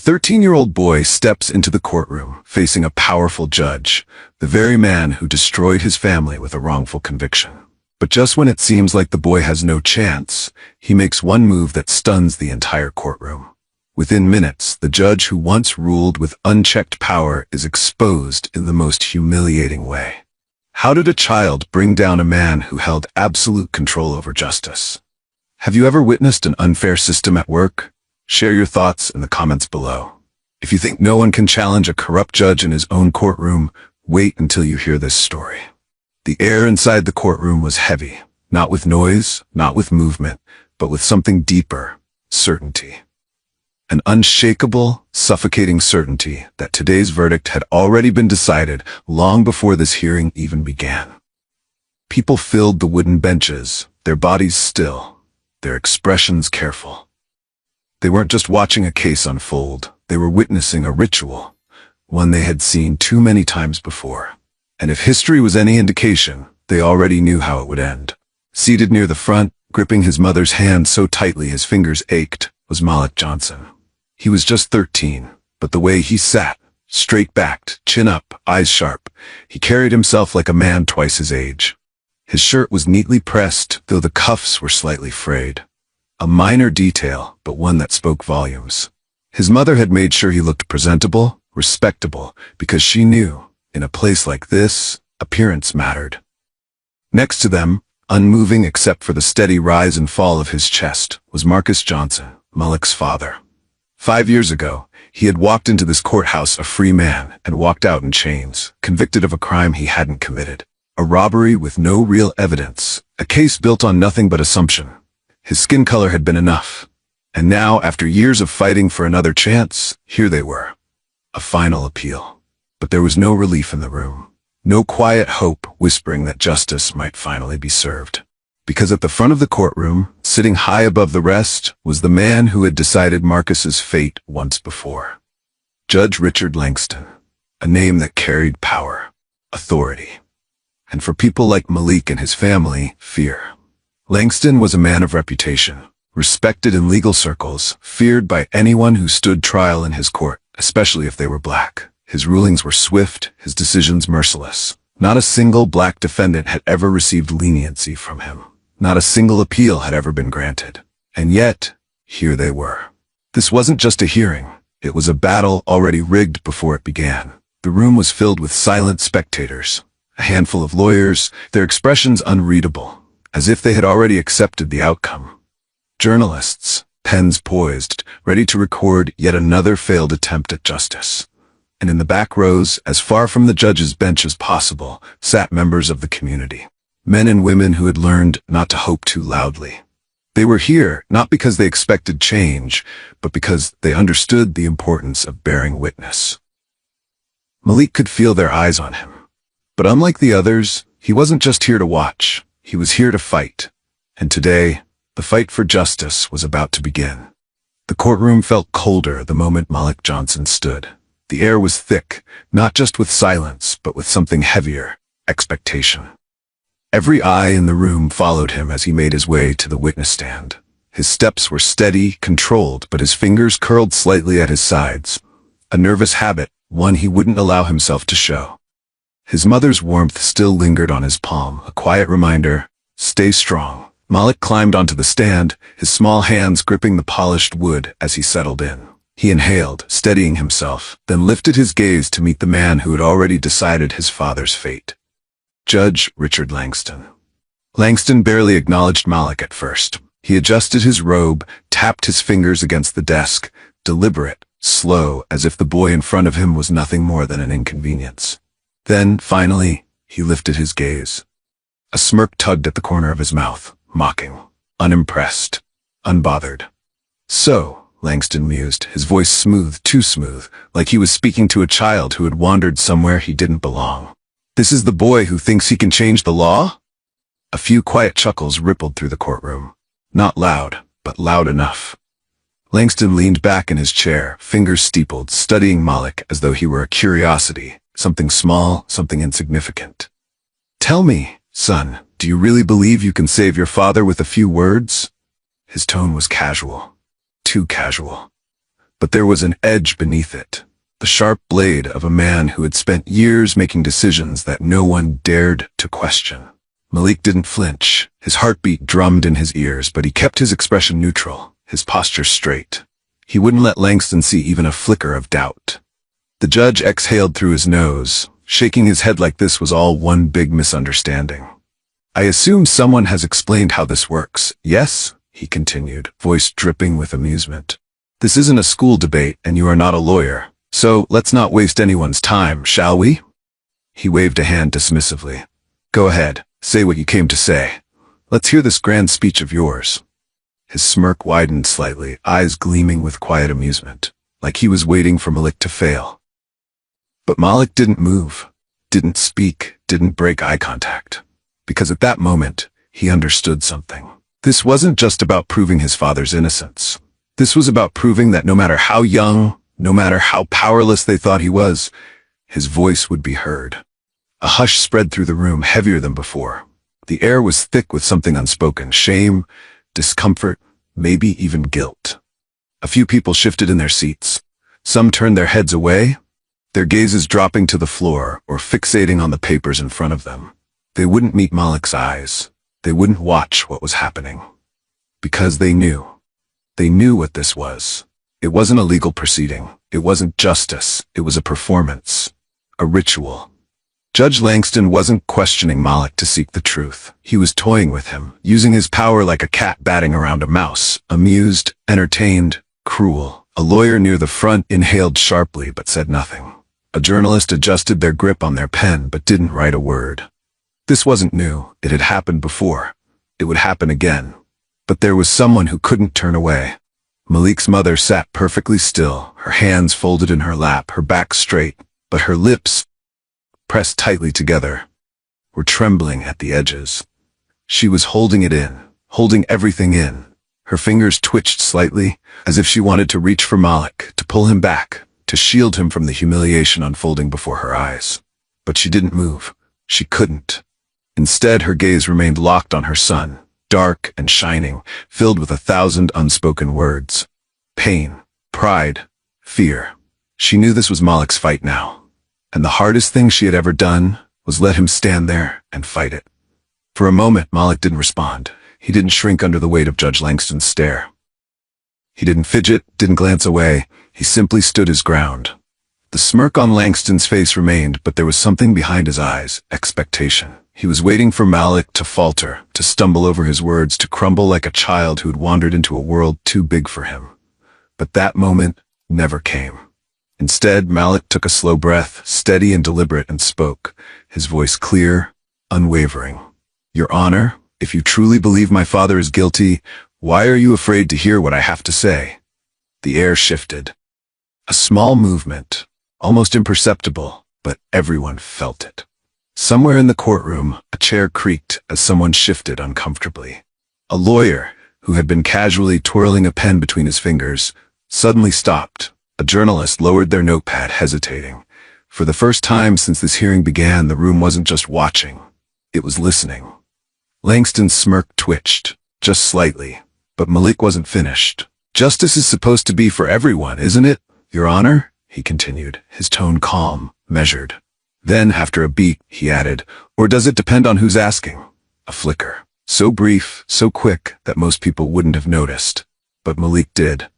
13-year-old boy steps into the courtroom, facing a powerful judge, the very man who destroyed his family with a wrongful conviction. But just when it seems like the boy has no chance, he makes one move that stuns the entire courtroom. Within minutes, the judge who once ruled with unchecked power is exposed in the most humiliating way. How did a child bring down a man who held absolute control over justice? Have you ever witnessed an unfair system at work? Share your thoughts in the comments below. If you think no one can challenge a corrupt judge in his own courtroom, wait until you hear this story. The air inside the courtroom was heavy, not with noise, not with movement, but with something deeper, certainty. An unshakable, suffocating certainty that today's verdict had already been decided long before this hearing even began. People filled the wooden benches, their bodies still, their expressions careful. They weren't just watching a case unfold, they were witnessing a ritual, one they had seen too many times before. And if history was any indication, they already knew how it would end. Seated near the front, gripping his mother's hand so tightly his fingers ached, was Malik Johnson. He was just 13, but the way he sat, straight-backed, chin up, eyes sharp, he carried himself like a man twice his age. His shirt was neatly pressed, though the cuffs were slightly frayed. A minor detail, but one that spoke volumes. His mother had made sure he looked presentable, respectable, because she knew, in a place like this, appearance mattered. Next to them, unmoving except for the steady rise and fall of his chest, was Marcus Johnson, Malik's father. 5 years ago, he had walked into this courthouse a free man and walked out in chains, convicted of a crime he hadn't committed. A robbery with no real evidence, a case built on nothing but assumption. His skin color had been enough. And now, after years of fighting for another chance, here they were. A final appeal. But there was no relief in the room. No quiet hope whispering that justice might finally be served. Because at the front of the courtroom, sitting high above the rest, was the man who had decided Marcus's fate once before. Judge Richard Langston. A name that carried power, authority. And for people like Malik and his family, fear. Langston was a man of reputation, respected in legal circles, feared by anyone who stood trial in his court, especially if they were black. His rulings were swift, his decisions merciless. Not a single black defendant had ever received leniency from him. Not a single appeal had ever been granted. And yet, here they were. This wasn't just a hearing. It was a battle already rigged before it began. The room was filled with silent spectators. A handful of lawyers, their expressions unreadable, as if they had already accepted the outcome. Journalists, pens poised, ready to record yet another failed attempt at justice. And in the back rows, as far from the judge's bench as possible, sat members of the community. Men and women who had learned not to hope too loudly. They were here not because they expected change, but because they understood the importance of bearing witness. Malik could feel their eyes on him. But unlike the others, he wasn't just here to watch. He was here to fight. And today, the fight for justice was about to begin. The courtroom felt colder the moment Malik Johnson stood. The air was thick, not just with silence, but with something heavier, expectation. Every eye in the room followed him as he made his way to the witness stand. His steps were steady, controlled, but his fingers curled slightly at his sides. A nervous habit, one he wouldn't allow himself to show. His mother's warmth still lingered on his palm, a quiet reminder, stay strong. Malik climbed onto the stand, his small hands gripping the polished wood as he settled in. He inhaled, steadying himself, then lifted his gaze to meet the man who had already decided his father's fate. Judge Richard Langston. Langston barely acknowledged Malik at first. He adjusted his robe, tapped his fingers against the desk, deliberate, slow, as if the boy in front of him was nothing more than an inconvenience. Then, finally, he lifted his gaze. A smirk tugged at the corner of his mouth, mocking, unimpressed, unbothered. So, Langston mused, his voice smooth, too smooth, like he was speaking to a child who had wandered somewhere he didn't belong. This is the boy who thinks he can change the law? A few quiet chuckles rippled through the courtroom. Not loud, but loud enough. Langston leaned back in his chair, fingers steepled, studying Malik as though he were a curiosity, something small, something insignificant. Tell me, son, do you really believe you can save your father with a few words? His tone was casual. Too casual. But there was an edge beneath it, the sharp blade of a man who had spent years making decisions that no one dared to question. Malik didn't flinch. His heartbeat drummed in his ears, but he kept his expression neutral, his posture straight. He wouldn't let Langston see even a flicker of doubt. The judge exhaled through his nose, shaking his head like this was all one big misunderstanding. "I assume someone has explained how this works, yes?" he continued, voice dripping with amusement. "This isn't a school debate, and you are not a lawyer, so let's not waste anyone's time, shall we?" He waved a hand dismissively. "Go ahead, say what you came to say. Let's hear this grand speech of yours." His smirk widened slightly, eyes gleaming with quiet amusement, like he was waiting for Malik to fail. But Malik didn't move, didn't speak, didn't break eye contact. Because at that moment, he understood something. This wasn't just about proving his father's innocence. This was about proving that no matter how young, no matter how powerless they thought he was, his voice would be heard. A hush spread through the room, heavier than before. The air was thick with something unspoken, shame, discomfort, maybe even guilt. A few people shifted in their seats. Some turned their heads away, their gazes dropping to the floor or fixating on the papers in front of them. They wouldn't meet Malik's eyes. They wouldn't watch what was happening. Because they knew. They knew what this was. It wasn't a legal proceeding. It wasn't justice. It was a performance. A ritual. Judge Langston wasn't questioning Malik to seek the truth. He was toying with him, using his power like a cat batting around a mouse. Amused, entertained, cruel. A lawyer near the front inhaled sharply but said nothing. A journalist adjusted their grip on their pen but didn't write a word. This wasn't new. It had happened before. It would happen again. But there was someone who couldn't turn away. Malik's mother sat perfectly still, her hands folded in her lap, her back straight, but her lips, pressed tightly together, were trembling at the edges. She was holding it in, holding everything in. Her fingers twitched slightly, as if she wanted to reach for Malik, to pull him back, to shield him from the humiliation unfolding before her eyes. But she didn't move. She couldn't. Instead, her gaze remained locked on her son, dark and shining, filled with 1,000 unspoken words. Pain, pride, fear. She knew this was Malik's fight now. And the hardest thing she had ever done was let him stand there and fight it. For a moment, Malik didn't respond. He didn't shrink under the weight of Judge Langston's stare. He didn't fidget, didn't glance away. He simply stood his ground. The smirk on Langston's face remained, but there was something behind his eyes, expectation. He was waiting for Malik to falter, to stumble over his words, to crumble like a child who had wandered into a world too big for him. But that moment never came. Instead, Malik took a slow breath, steady and deliberate, and spoke, his voice clear, unwavering. "Your Honor, if you truly believe my father is guilty, why are you afraid to hear what I have to say?" The air shifted. A small movement, almost imperceptible, but everyone felt it. Somewhere in the courtroom, a chair creaked as someone shifted uncomfortably. A lawyer, who had been casually twirling a pen between his fingers, suddenly stopped. A journalist lowered their notepad, hesitating. For the first time since this hearing began, the room wasn't just watching. It was listening. Langston's smirk twitched, just slightly, but Malik wasn't finished. "Justice is supposed to be for everyone, isn't it, Your Honor?" he continued, his tone calm, measured. Then, after a beat, he added, "Or does it depend on who's asking?" A flicker. So brief, so quick, that most people wouldn't have noticed. But Malik did.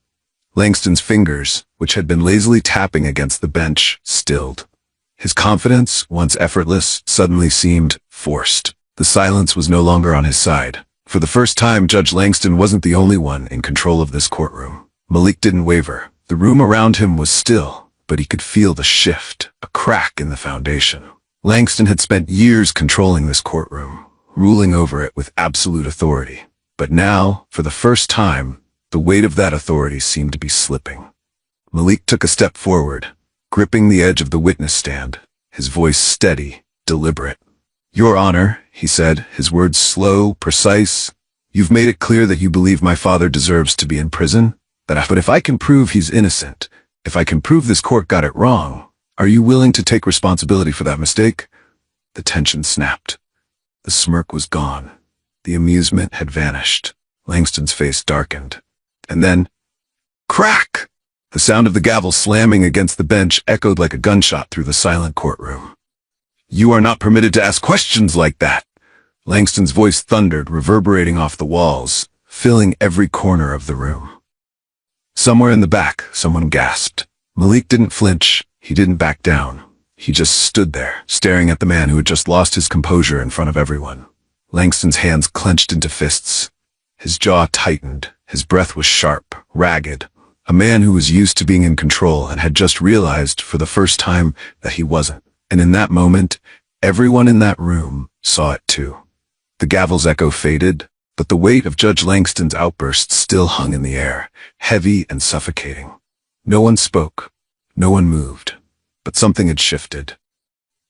Langston's fingers, which had been lazily tapping against the bench, stilled. His confidence, once effortless, suddenly seemed forced. The silence was no longer on his side. For the first time, Judge Langston wasn't the only one in control of this courtroom. Malik didn't waver. The room around him was still, but he could feel the shift, a crack in the foundation. Langston had spent years controlling this courtroom, ruling over it with absolute authority. But now, for the first time, the weight of that authority seemed to be slipping. Malik took a step forward, gripping the edge of the witness stand, his voice steady, deliberate. "Your Honor," he said, his words slow, precise, "you've made it clear that you believe my father deserves to be in prison. But if I can prove he's innocent, if I can prove this court got it wrong, are you willing to take responsibility for that mistake?" The tension snapped. The smirk was gone. The amusement had vanished. Langston's face darkened. And then, crack! The sound of the gavel slamming against the bench echoed like a gunshot through the silent courtroom. "You are not permitted to ask questions like that," Langston's voice thundered, reverberating off the walls, filling every corner of the room. Somewhere in the back, someone gasped. Malik didn't flinch. He didn't back down. He just stood there, staring at the man who had just lost his composure in front of everyone. Langston's hands clenched into fists. His jaw tightened. His breath was sharp, ragged. A man who was used to being in control and had just realized for the first time that he wasn't. And in that moment, everyone in that room saw it too. The gavel's echo faded, but the weight of Judge Langston's outburst still hung in the air, heavy and suffocating. No one spoke. No one moved. But something had shifted.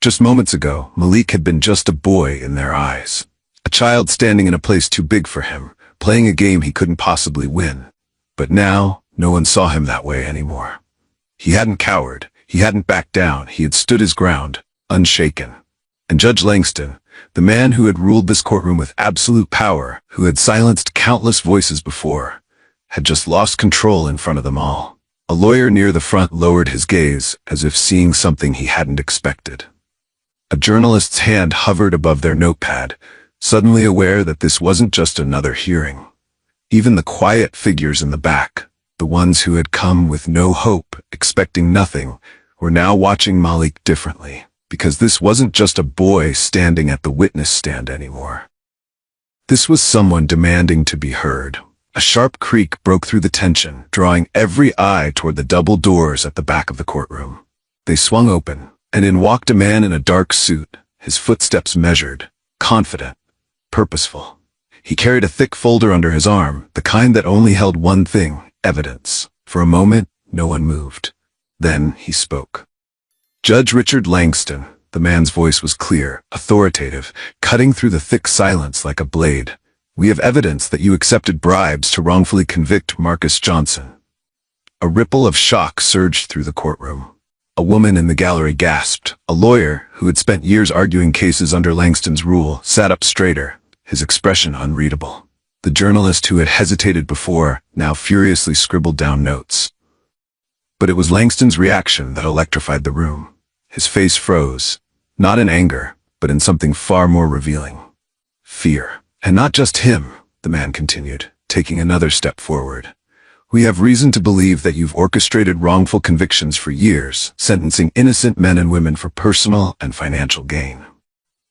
Just moments ago, Malik had been just a boy in their eyes. A child standing in a place too big for him, playing a game he couldn't possibly win. But now, no one saw him that way anymore. He hadn't cowered. He hadn't backed down. He had stood his ground, unshaken. And Judge Langston, the man who had ruled this courtroom with absolute power, who had silenced countless voices before, had just lost control in front of them all. A lawyer near the front lowered his gaze, as if seeing something he hadn't expected. A journalist's hand hovered above their notepad, suddenly aware that this wasn't just another hearing. Even the quiet figures in the back, the ones who had come with no hope, expecting nothing, were now watching Malik differently, because this wasn't just a boy standing at the witness stand anymore. This was someone demanding to be heard. A sharp creak broke through the tension, drawing every eye toward the double doors at the back of the courtroom. They swung open, and in walked a man in a dark suit, his footsteps measured, confident, purposeful. He carried a thick folder under his arm, the kind that only held one thing, evidence. For a moment, no one moved. Then he spoke. "Judge Richard Langston," the man's voice was clear, authoritative, cutting through the thick silence like a blade. "We have evidence that you accepted bribes to wrongfully convict Marcus Johnson." A ripple of shock surged through the courtroom. A woman in the gallery gasped. A lawyer, who had spent years arguing cases under Langston's rule, sat up straighter, his expression unreadable. The journalist who had hesitated before now furiously scribbled down notes. But it was Langston's reaction that electrified the room. His face froze, not in anger, but in something far more revealing. Fear. "And not just him," the man continued, taking another step forward. "We have reason to believe that you've orchestrated wrongful convictions for years, sentencing innocent men and women for personal and financial gain."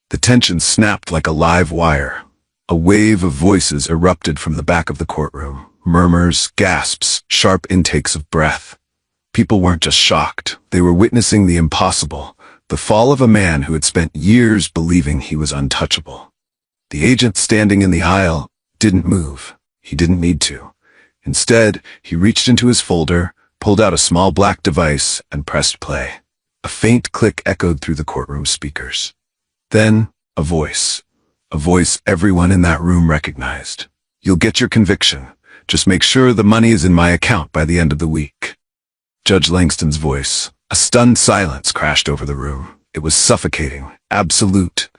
The tension snapped like a live wire. A wave of voices erupted from the back of the courtroom. Murmurs, gasps, sharp intakes of breath. People weren't just shocked. They were witnessing the impossible, the fall of a man who had spent years believing he was untouchable. The agent standing in the aisle didn't move. He didn't need to. Instead, he reached into his folder, pulled out a small black device, and pressed play. A faint click echoed through the courtroom speakers. Then, a voice everyone in that room recognized. "You'll get your conviction. Just make sure the money is in my account by the end of the week." Judge Langston's voice. A stunned silence crashed over the room. It was suffocating, absolute,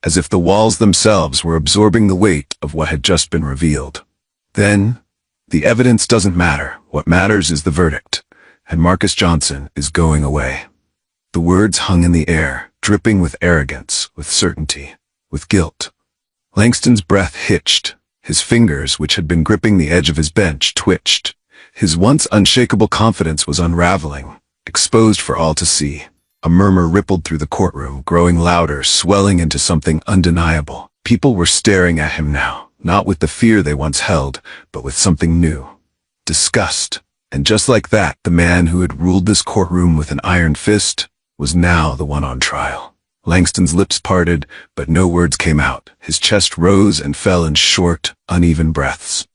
as if the walls themselves were absorbing the weight of what had just been revealed. "Then, the evidence doesn't matter. What matters is the verdict. And Marcus Johnson is going away." The words hung in the air, dripping with arrogance, with certainty, with guilt. Langston's breath hitched. His fingers, which had been gripping the edge of his bench, twitched. His once unshakable confidence was unraveling, exposed for all to see. A murmur rippled through the courtroom, growing louder, swelling into something undeniable. People were staring at him now, not with the fear they once held, but with something new. Disgust. And just like that, the man who had ruled this courtroom with an iron fist was now the one on trial. Langston's lips parted, but no words came out. His chest rose and fell in short, uneven breaths.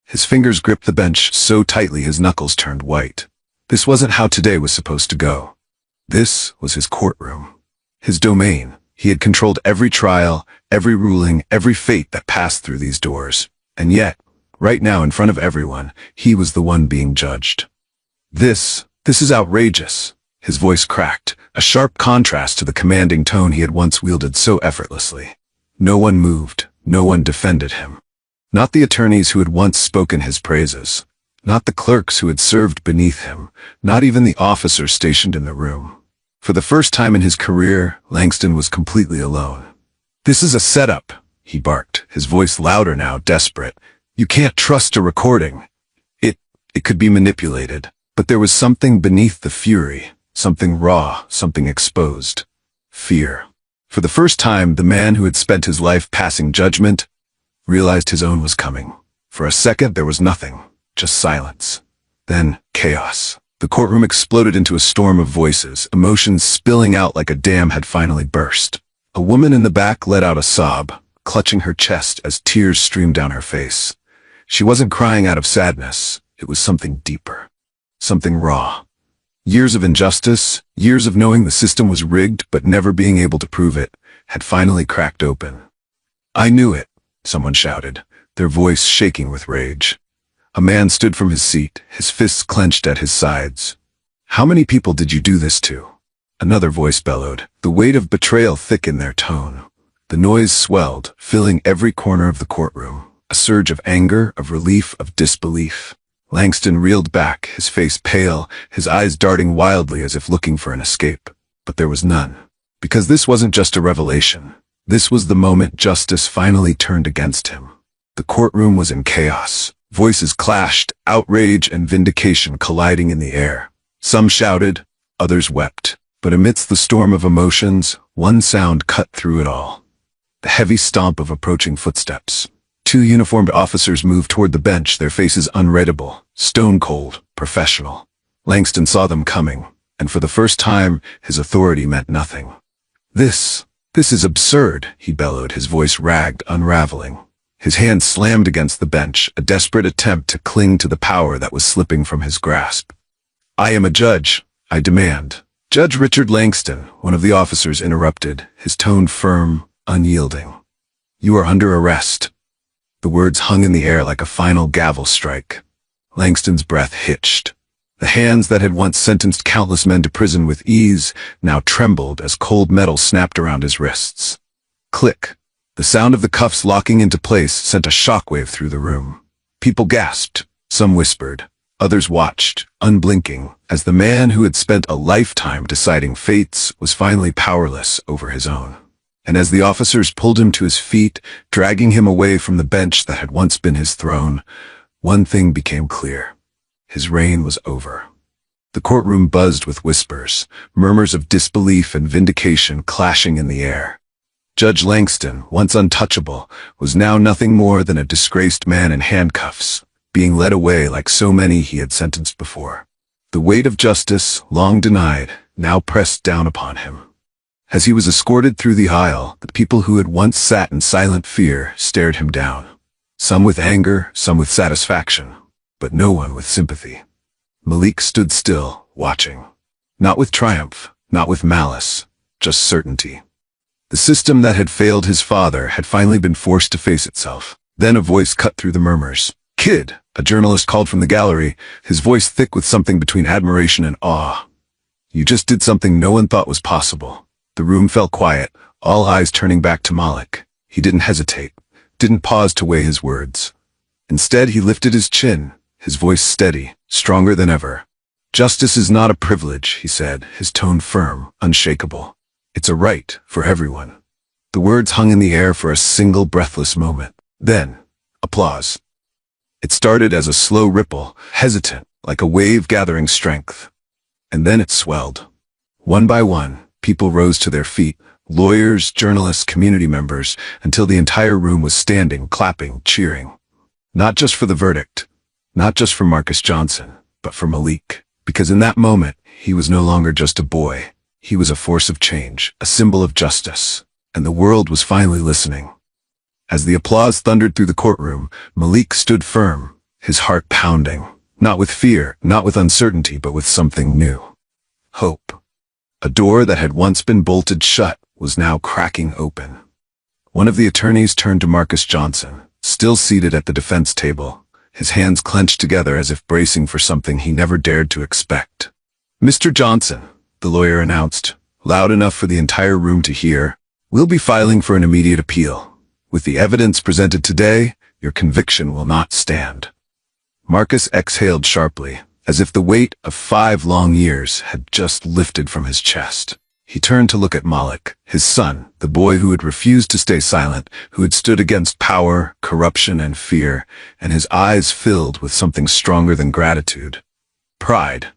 His fingers gripped the bench so tightly his knuckles turned white. This wasn't how today was supposed to go. This was his courtroom. His domain. He had controlled every trial, every ruling, every fate that passed through these doors. And yet, right now in front of everyone, he was the one being judged. This is outrageous. His voice cracked, a sharp contrast to the commanding tone he had once wielded so effortlessly. No one moved. No one defended him. Not the attorneys who had once spoken his praises. Not the clerks who had served beneath him, not even the officers stationed in the room. For the first time in his career, Langston was completely alone. "This is a setup," he barked, his voice louder now, desperate. "You can't trust a recording. It could be manipulated." But there was something beneath the fury, something raw, something exposed. Fear. For the first time, the man who had spent his life passing judgment realized his own was coming. For a second, there was nothing, just silence. Then, chaos. The courtroom exploded into a storm of voices, emotions spilling out like a dam had finally burst. A woman in the back let out a sob, clutching her chest as tears streamed down her face. She wasn't crying out of sadness. It was something deeper. Something raw. Years of injustice, years of knowing the system was rigged but never being able to prove it, had finally cracked open. "I knew it," someone shouted, their voice shaking with rage. A man stood from his seat, his fists clenched at his sides. "How many people did you do this to?" Another voice bellowed, the weight of betrayal thick in their tone. The noise swelled, filling every corner of the courtroom. A surge of anger, of relief, of disbelief. Langston reeled back, his face pale, his eyes darting wildly as if looking for an escape. But there was none. Because this wasn't just a revelation. This was the moment justice finally turned against him. The courtroom was in chaos. Voices clashed, outrage and vindication colliding in the air. Some shouted, others wept. But amidst the storm of emotions, one sound cut through it all. The heavy stomp of approaching footsteps. Two uniformed officers moved toward the bench, their faces unreadable, stone-cold, professional. Langston saw them coming, and for the first time, his authority meant nothing. This is absurd," he bellowed, his voice ragged, unraveling. His hand slammed against the bench, a desperate attempt to cling to the power that was slipping from his grasp. "I am a judge. I demand." Judge Richard Langston, one of the officers, interrupted, his tone firm, unyielding. "You are under arrest." The words hung in the air like a final gavel strike. Langston's breath hitched. The hands that had once sentenced countless men to prison with ease now trembled as cold metal snapped around his wrists. Click. The sound of the cuffs locking into place sent a shockwave through the room. People gasped. Some whispered. Others watched, unblinking, as the man who had spent a lifetime deciding fates was finally powerless over his own. And as the officers pulled him to his feet, dragging him away from the bench that had once been his throne, one thing became clear. His reign was over. The courtroom buzzed with whispers, murmurs of disbelief and vindication clashing in the air. Judge Langston, once untouchable, was now nothing more than a disgraced man in handcuffs, being led away like so many he had sentenced before. The weight of justice, long denied, now pressed down upon him. As he was escorted through the aisle, the people who had once sat in silent fear stared him down. Some with anger, some with satisfaction, but no one with sympathy. Malik stood still, watching. Not with triumph, not with malice, just certainty. The system that had failed his father had finally been forced to face itself. Then a voice cut through the murmurs. "Kid," a journalist called from the gallery, his voice thick with something between admiration and awe. "You just did something no one thought was possible." The room fell quiet, all eyes turning back to Malik. He didn't hesitate, didn't pause to weigh his words. Instead, he lifted his chin, his voice steady, stronger than ever. "Justice is not a privilege," he said, his tone firm, unshakable. "It's a right for everyone." The words hung in the air for a single breathless moment. Then, applause. It started as a slow ripple, hesitant, like a wave gathering strength. And then it swelled. One by one, people rose to their feet, lawyers, journalists, community members, until the entire room was standing, clapping, cheering. Not just for the verdict, not just for Marcus Johnson, but for Malik. Because in that moment, he was no longer just a boy. He was a force of change, a symbol of justice. And the world was finally listening. As the applause thundered through the courtroom, Malik stood firm, his heart pounding. Not with fear, not with uncertainty, but with something new. Hope. A door that had once been bolted shut was now cracking open. One of the attorneys turned to Marcus Johnson, still seated at the defense table, his hands clenched together as if bracing for something he never dared to expect. "Mr. Johnson," the lawyer announced, loud enough for the entire room to hear, "we'll be filing for an immediate appeal. With the evidence presented today, your conviction will not stand." Marcus exhaled sharply, as if the weight of 5 long years had just lifted from his chest. He turned to look at Malik, his son, the boy who had refused to stay silent, who had stood against power, corruption, and fear, and his eyes filled with something stronger than gratitude. Pride.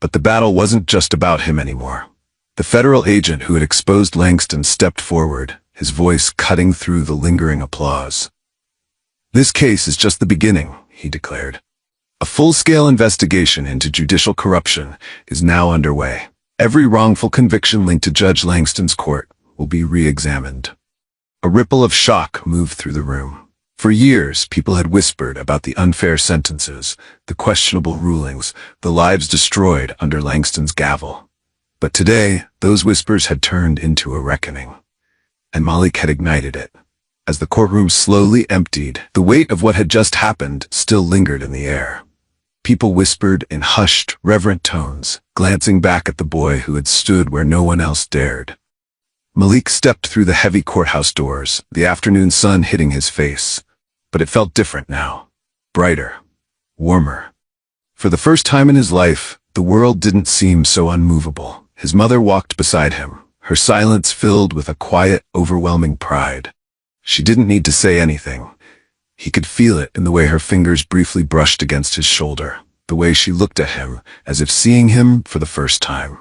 But the battle wasn't just about him anymore. The federal agent who had exposed Langston stepped forward, his voice cutting through the lingering applause. "This case is just the beginning," he declared. "A full-scale investigation into judicial corruption is now underway. Every wrongful conviction linked to Judge Langston's court will be re-examined." A ripple of shock moved through the room. For years, people had whispered about the unfair sentences, the questionable rulings, the lives destroyed under Langston's gavel. But today, those whispers had turned into a reckoning. And Malik had ignited it. As the courtroom slowly emptied, the weight of what had just happened still lingered in the air. People whispered in hushed, reverent tones, glancing back at the boy who had stood where no one else dared. Malik stepped through the heavy courthouse doors, the afternoon sun hitting his face. But it felt different now. Brighter. Warmer. For the first time in his life, the world didn't seem so unmovable. His mother walked beside him, her silence filled with a quiet, overwhelming pride. She didn't need to say anything. He could feel it in the way her fingers briefly brushed against his shoulder, the way she looked at him, as if seeing him for the first time.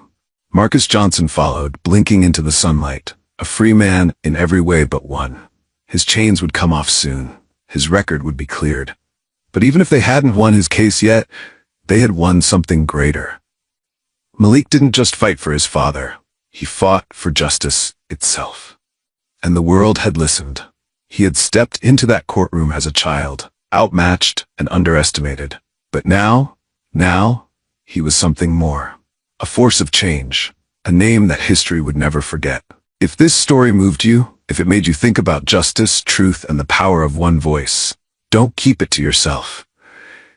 Marcus Johnson followed, blinking into the sunlight, a free man in every way but one. His chains would come off soon. His record would be cleared. But even if they hadn't won his case yet, they had won something greater. Malik didn't just fight for his father. He fought for justice itself. And the world had listened. He had stepped into that courtroom as a child, outmatched and underestimated. But now, he was something more. A force of change, a name that history would never forget. If this story moved you, if it made you think about justice, truth, and the power of one voice, don't keep it to yourself.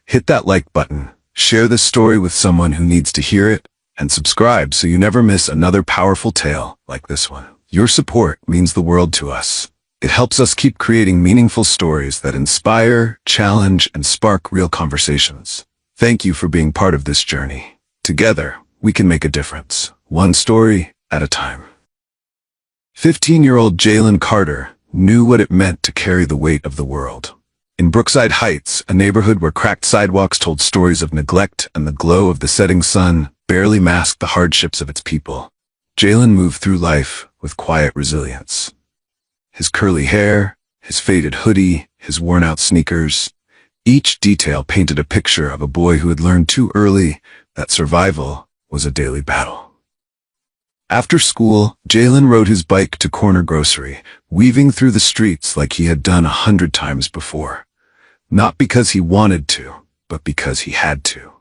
Hit that like button, share this story with someone who needs to hear it, and subscribe so you never miss another powerful tale like this one. Your support means the world to us. It helps us keep creating meaningful stories that inspire, challenge, and spark real conversations. Thank you for being part of this journey. Together, we can make a difference, one story at a time. 15-year-old Jalen Carter knew what it meant to carry the weight of the world. In Brookside Heights, a neighborhood where cracked sidewalks told stories of neglect and the glow of the setting sun barely masked the hardships of its people, Jalen moved through life with quiet resilience. His curly hair, his faded hoodie, his worn-out sneakers, each detail painted a picture of a boy who had learned too early that survival was a daily battle. After school, Jalen rode his bike to Corner Grocery, weaving through the streets like he had done 100 times before. Not because he wanted to, but because he had to.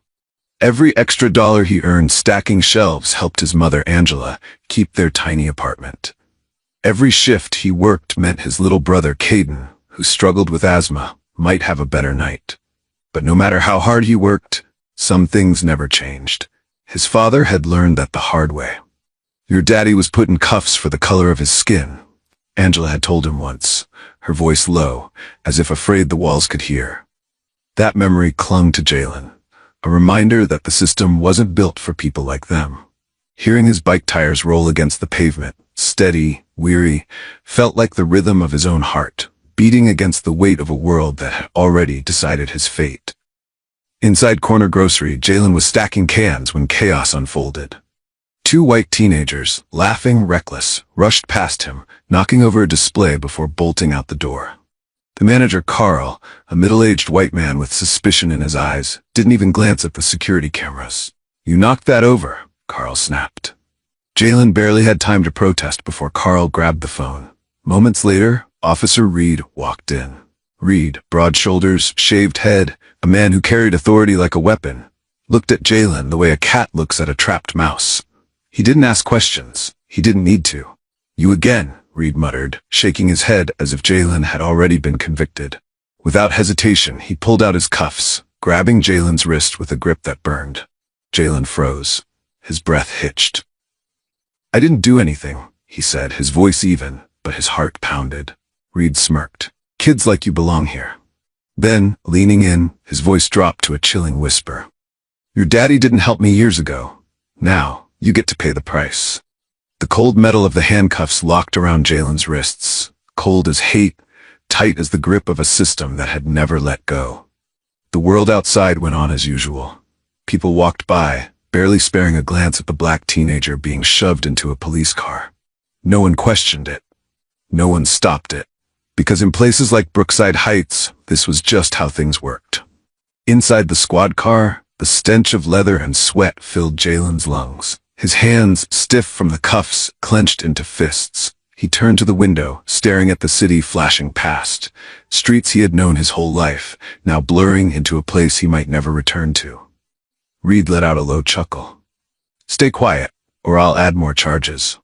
Every extra dollar he earned stacking shelves helped his mother, Angela, keep their tiny apartment. Every shift he worked meant his little brother, Caden, who struggled with asthma, might have a better night. But no matter how hard he worked, some things never changed. His father had learned that the hard way. "Your daddy was put in cuffs for the color of his skin," Angela had told him once, her voice low, as if afraid the walls could hear. That memory clung to Jalen, a reminder that the system wasn't built for people like them. Hearing his bike tires roll against the pavement, steady, weary, felt like the rhythm of his own heart, beating against the weight of a world that had already decided his fate. Inside Corner Grocery, Jalen was stacking cans when chaos unfolded. 2 white teenagers, laughing, reckless, rushed past him, knocking over a display before bolting out the door. The manager, Carl, a middle-aged white man with suspicion in his eyes, didn't even glance at the security cameras. "You knocked that over," Carl snapped. Jalen barely had time to protest before Carl grabbed the phone. Moments later, Officer Reed walked in. Reed, broad shoulders, shaved head, a man who carried authority like a weapon, looked at Jalen the way a cat looks at a trapped mouse. He didn't ask questions. He didn't need to. "You again," Reed muttered, shaking his head as if Jalen had already been convicted. Without hesitation, he pulled out his cuffs, grabbing Jalen's wrist with a grip that burned. Jalen froze. His breath hitched. "I didn't do anything," he said, his voice even, but his heart pounded. Reed smirked. "Kids like you belong here." Then, leaning in, his voice dropped to a chilling whisper. Your daddy didn't help me years ago. Now, you get to pay the price. The cold metal of the handcuffs locked around Jalen's wrists, cold as hate, tight as the grip of a system that had never let go. The world outside went on as usual. People walked by, barely sparing a glance at the black teenager being shoved into a police car. No one questioned it. No one stopped it. Because in places like Brookside Heights, this was just how things worked. Inside the squad car, the stench of leather and sweat filled Jalen's lungs. His hands, stiff from the cuffs, clenched into fists. He turned to the window, staring at the city flashing past. Streets he had known his whole life, now blurring into a place he might never return to. Reed let out a low chuckle. Stay quiet, or I'll add more charges.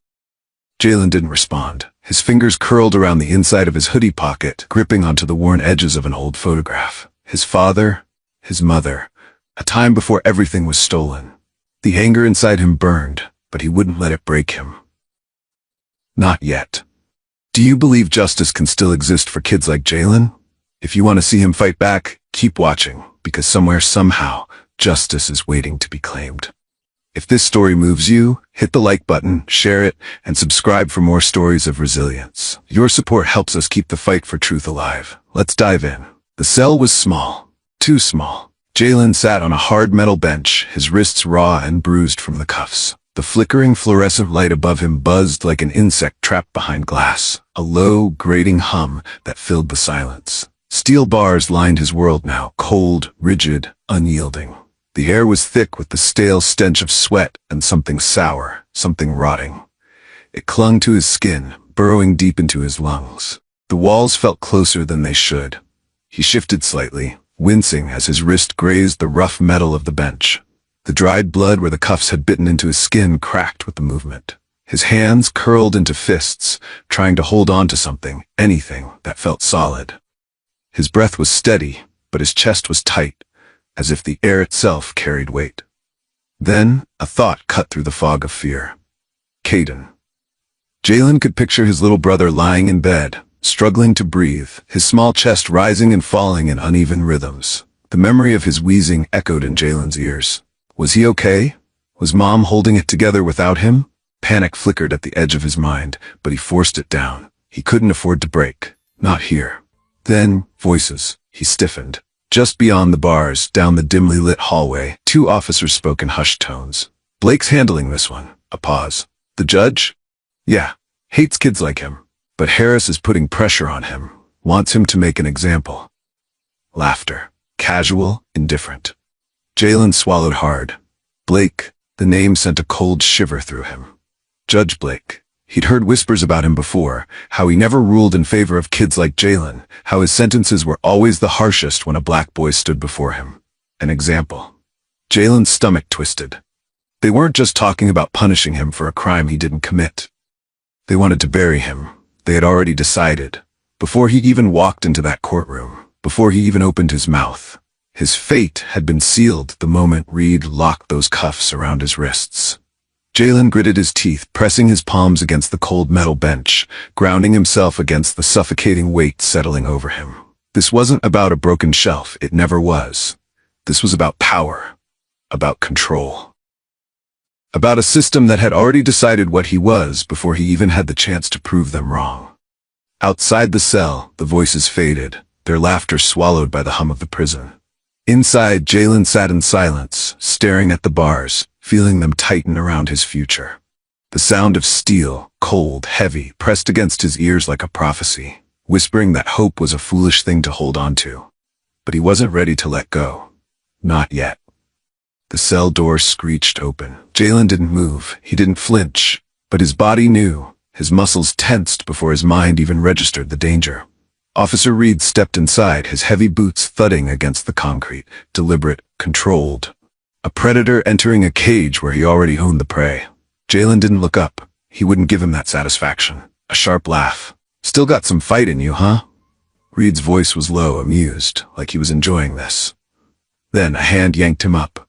Jalen didn't respond. His fingers curled around the inside of his hoodie pocket, gripping onto the worn edges of an old photograph. His father, his mother, a time before everything was stolen. The anger inside him burned, but he wouldn't let it break him. Not yet. Do you believe justice can still exist for kids like Jalen? If you want to see him fight back, keep watching, because somewhere, somehow, justice is waiting to be claimed. If this story moves you, hit the like button, share it, and subscribe for more stories of resilience. Your support helps us keep the fight for truth alive. Let's dive in. The cell was small. Too small. Jalen sat on a hard metal bench, his wrists raw and bruised from the cuffs. The flickering fluorescent light above him buzzed like an insect trapped behind glass, a low, grating hum that filled the silence. Steel bars lined his world now, cold, rigid, unyielding. The air was thick with the stale stench of sweat and something sour, something rotting. It clung to his skin, burrowing deep into his lungs. The walls felt closer than they should. He shifted slightly, wincing as his wrist grazed the rough metal of the bench. The dried blood where the cuffs had bitten into his skin cracked with the movement. His hands curled into fists, trying to hold on to something, anything, that felt solid. His breath was steady, but his chest was tight, as if the air itself carried weight. Then, a thought cut through the fog of fear. Caden. Jalen could picture his little brother lying in bed, struggling to breathe, his small chest rising and falling in uneven rhythms. The memory of his wheezing echoed in Jalen's ears. Was he okay? Was Mom holding it together without him? Panic flickered at the edge of his mind, but he forced it down. He couldn't afford to break. Not here. Then, voices. He stiffened. Just beyond the bars, down the dimly lit hallway, two officers spoke in hushed tones. Blake's handling this one. A pause. The judge? Yeah. Hates kids like him. But Harris is putting pressure on him. Wants him to make an example. Laughter. Casual, indifferent. Jalen swallowed hard. Blake, the name sent a cold shiver through him. Judge Blake. He'd heard whispers about him before, how he never ruled in favor of kids like Jalen, how his sentences were always the harshest when a black boy stood before him. An example. Jalen's stomach twisted. They weren't just talking about punishing him for a crime he didn't commit. They wanted to bury him. They had already decided. Before he even walked into that courtroom, before he even opened his mouth. His fate had been sealed the moment Reed locked those cuffs around his wrists. Jalen gritted his teeth, pressing his palms against the cold metal bench, grounding himself against the suffocating weight settling over him. This wasn't about a broken shelf. It never was. This was about power. About control. About a system that had already decided what he was before he even had the chance to prove them wrong. Outside the cell, the voices faded, their laughter swallowed by the hum of the prison. Inside, Jalen sat in silence, staring at the bars, feeling them tighten around his future. The sound of steel, cold, heavy, pressed against his ears like a prophecy, whispering that hope was a foolish thing to hold on to. But he wasn't ready to let go. Not yet. The cell door screeched open. Jalen didn't move. He didn't flinch. But his body knew. His muscles tensed before his mind even registered the danger. Officer Reed stepped inside, his heavy boots thudding against the concrete, deliberate, controlled. A predator entering a cage where he already owned the prey. Jalen didn't look up. He wouldn't give him that satisfaction. A sharp laugh. Still got some fight in you, huh? Reed's voice was low, amused, like he was enjoying this. Then a hand yanked him up.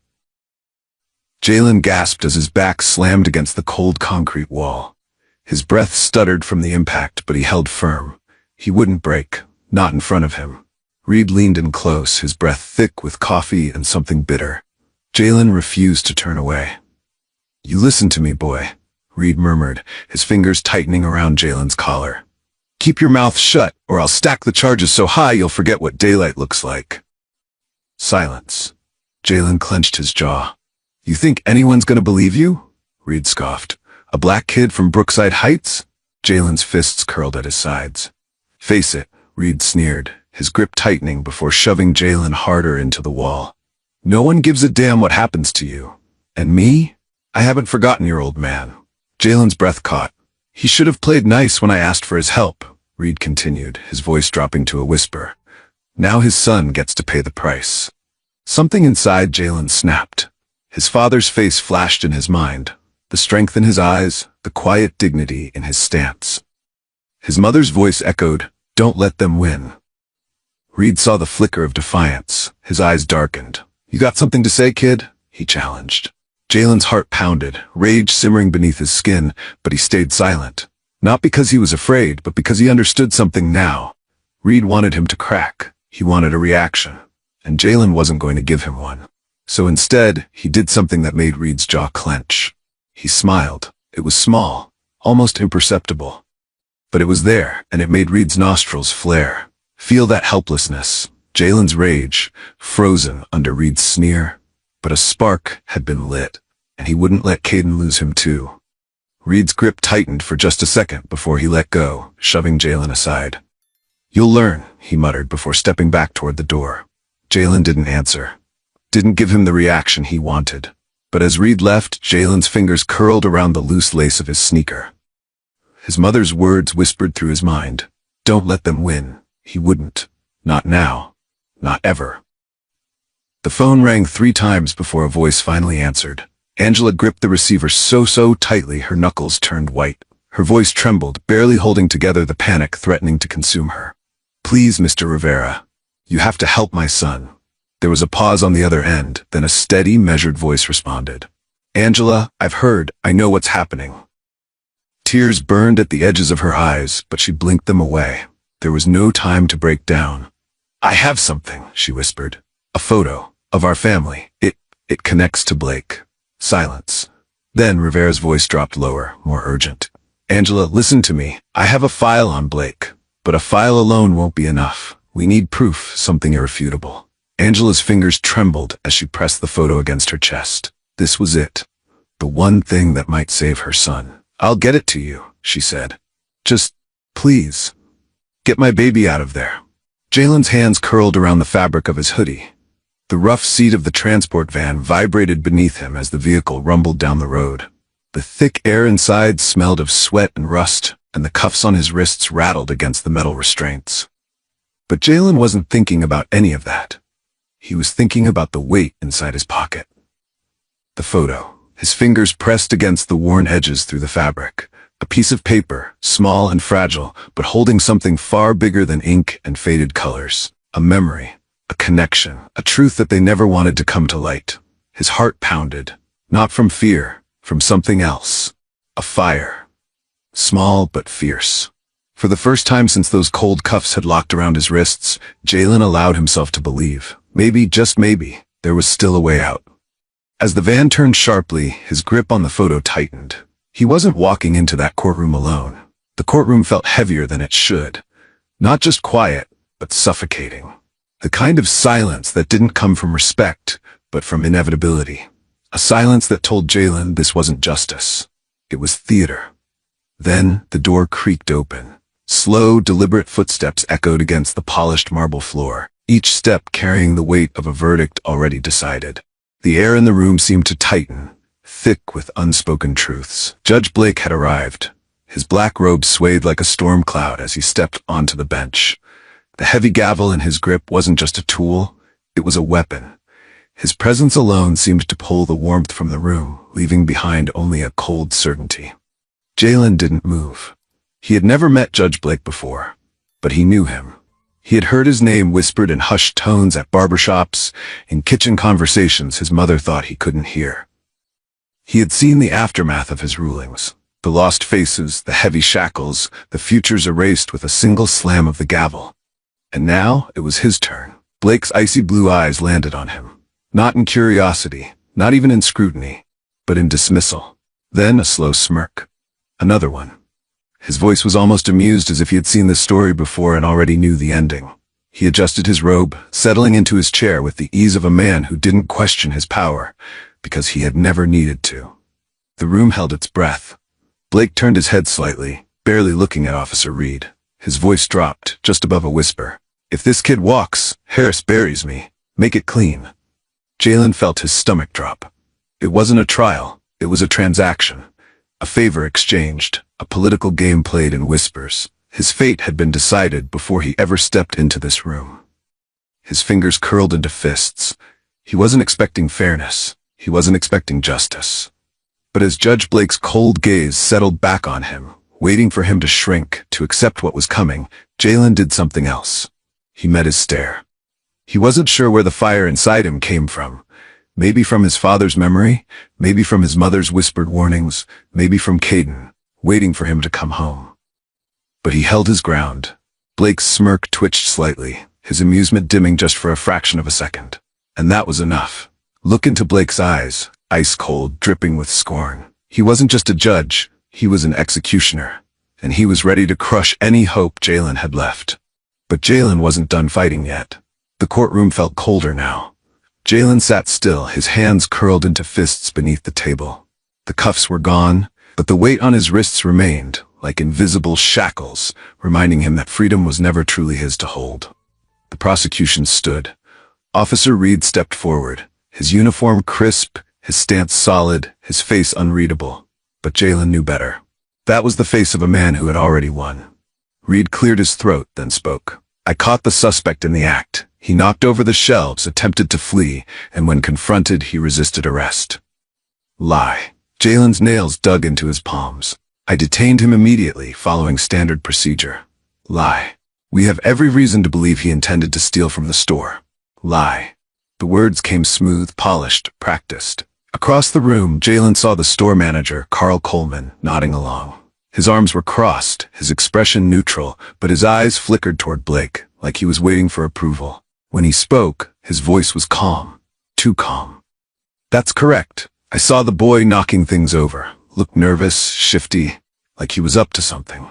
Jalen gasped as his back slammed against the cold concrete wall. His breath stuttered from the impact, but he held firm. He wouldn't break, not in front of him. Reed leaned in close, his breath thick with coffee and something bitter. Jalen refused to turn away. "You listen to me, boy," Reed murmured, his fingers tightening around Jalen's collar. "Keep your mouth shut, or I'll stack the charges so high you'll forget what daylight looks like." Silence. Jalen clenched his jaw. "You think anyone's gonna believe you?" Reed scoffed. "A black kid from Brookside Heights?" Jalen's fists curled at his sides. "Face it," Reed sneered, his grip tightening before shoving Jalen harder into the wall. "No one gives a damn what happens to you. And me? I haven't forgotten your old man." Jalen's breath caught. "He should have played nice when I asked for his help," Reed continued, his voice dropping to a whisper. "Now his son gets to pay the price." Something inside Jalen snapped. His father's face flashed in his mind, the strength in his eyes, the quiet dignity in his stance. His mother's voice echoed, "Don't let them win." Reed saw the flicker of defiance. His eyes darkened. "You got something to say, kid?" he challenged. Jalen's heart pounded, rage simmering beneath his skin, but he stayed silent. Not because he was afraid, but because he understood something now. Reed wanted him to crack. He wanted a reaction. And Jalen wasn't going to give him one. So instead, he did something that made Reed's jaw clench. He smiled. It was small, almost imperceptible. But it was there, and it made Reed's nostrils flare. Feel that helplessness, Jalen's rage, frozen under Reed's sneer. But a spark had been lit, and he wouldn't let Caden lose him too. Reed's grip tightened for just a second before he let go, shoving Jalen aside. "You'll learn," he muttered before stepping back toward the door. Jalen didn't answer. Didn't give him the reaction he wanted. But as Reed left, Jalen's fingers curled around the loose lace of his sneaker. His mother's words whispered through his mind. Don't let them win. He wouldn't. Not now. Not ever. The phone rang 3 times before a voice finally answered. Angela gripped the receiver so tightly her knuckles turned white. Her voice trembled, barely holding together the panic threatening to consume her. "Please, Mr. Rivera. You have to help my son." There was a pause on the other end, then a steady, measured voice responded. "Angela, I've heard. I know what's happening." Tears burned at the edges of her eyes, but she blinked them away. There was no time to break down. "I have something," she whispered. "A photo of our family. It connects to Blake." Silence. Then Rivera's voice dropped lower, more urgent. "Angela, listen to me. I have a file on Blake. But a file alone won't be enough. We need proof, something irrefutable." Angela's fingers trembled as she pressed the photo against her chest. This was it. The one thing that might save her son. "I'll get it to you," she said. "Just, please, get my baby out of there." Jalen's hands curled around the fabric of his hoodie. The rough seat of the transport van vibrated beneath him as the vehicle rumbled down the road. The thick air inside smelled of sweat and rust, and the cuffs on his wrists rattled against the metal restraints. But Jalen wasn't thinking about any of that. He was thinking about the weight inside his pocket. The photo, his fingers pressed against the worn edges through the fabric. A piece of paper, small and fragile, but holding something far bigger than ink and faded colors. A memory, a connection, a truth that they never wanted to come to light. His heart pounded, not from fear, from something else. A fire. Small but fierce. For the first time since those cold cuffs had locked around his wrists, Jalen allowed himself to believe. Maybe, just maybe, there was still a way out. As the van turned sharply, his grip on the photo tightened. He wasn't walking into that courtroom alone. The courtroom felt heavier than it should. Not just quiet, but suffocating. The kind of silence that didn't come from respect, but from inevitability. A silence that told Jalen this wasn't justice. It was theater. Then the door creaked open. Slow, deliberate footsteps echoed against the polished marble floor, each step carrying the weight of a verdict already decided. The air in the room seemed to tighten, thick with unspoken truths. Judge Blake had arrived. His black robe swayed like a storm cloud as he stepped onto the bench. The heavy gavel in his grip wasn't just a tool, it was a weapon. His presence alone seemed to pull the warmth from the room, leaving behind only a cold certainty. Jalen didn't move. He had never met Judge Blake before, but he knew him. He had heard his name whispered in hushed tones at barbershops, in kitchen conversations his mother thought he couldn't hear. He had seen the aftermath of his rulings, the lost faces, the heavy shackles, the futures erased with a single slam of the gavel. And now it was his turn. Blake's icy blue eyes landed on him. Not in curiosity, not even in scrutiny, but in dismissal. Then a slow smirk. Another one. His voice was almost amused, as if he had seen this story before and already knew the ending. He adjusted his robe, settling into his chair with the ease of a man who didn't question his power, because he had never needed to. The room held its breath. Blake turned his head slightly, barely looking at Officer Reed. His voice dropped, just above a whisper. "If this kid walks, Harris buries me. Make it clean." Jalen felt his stomach drop. It wasn't a trial, it was a transaction. A favor exchanged, a political game played in whispers. His fate had been decided before he ever stepped into this room. His fingers curled into fists. He wasn't expecting fairness. He wasn't expecting justice. But as Judge Blake's cold gaze settled back on him, waiting for him to shrink, to accept what was coming, Jalen did something else. He met his stare. He wasn't sure where the fire inside him came from. Maybe from his father's memory, maybe from his mother's whispered warnings, maybe from Caden, waiting for him to come home. But he held his ground. Blake's smirk twitched slightly, his amusement dimming just for a fraction of a second. And that was enough. Look into Blake's eyes, ice cold, dripping with scorn. He wasn't just a judge, he was an executioner. And he was ready to crush any hope Jalen had left. But Jalen wasn't done fighting yet. The courtroom felt colder now. Jalen sat still, his hands curled into fists beneath the table. The cuffs were gone, but the weight on his wrists remained, like invisible shackles, reminding him that freedom was never truly his to hold. The prosecution stood. Officer Reed stepped forward, his uniform crisp, his stance solid, his face unreadable. But Jalen knew better. That was the face of a man who had already won. Reed cleared his throat, then spoke. "I caught the suspect in the act. He knocked over the shelves, attempted to flee, and when confronted, he resisted arrest." Lie. Jalen's nails dug into his palms. "I detained him immediately, following standard procedure." Lie. "We have every reason to believe he intended to steal from the store." Lie. The words came smooth, polished, practiced. Across the room, Jalen saw the store manager, Carl Coleman, nodding along. His arms were crossed, his expression neutral, but his eyes flickered toward Blake, like he was waiting for approval. When he spoke, his voice was calm. Too calm. "That's correct. I saw the boy knocking things over. Looked nervous, shifty, like he was up to something."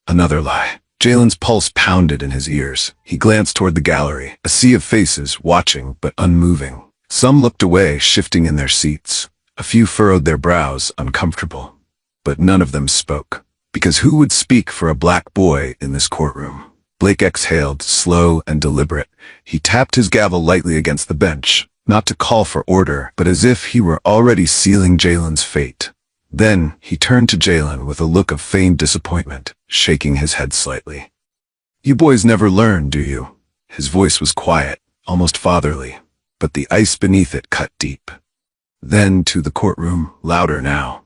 Another lie. Jalen's pulse pounded in his ears. He glanced toward the gallery, a sea of faces, watching but unmoving. Some looked away, shifting in their seats. A few furrowed their brows, uncomfortable. But none of them spoke. Because who would speak for a black boy in this courtroom? Blake exhaled, slow and deliberate. He tapped his gavel lightly against the bench, not to call for order, but as if he were already sealing Jalen's fate. Then he turned to Jalen with a look of feigned disappointment, shaking his head slightly. "You boys never learn, do you?" His voice was quiet, almost fatherly, but the ice beneath it cut deep. Then to the courtroom, louder now.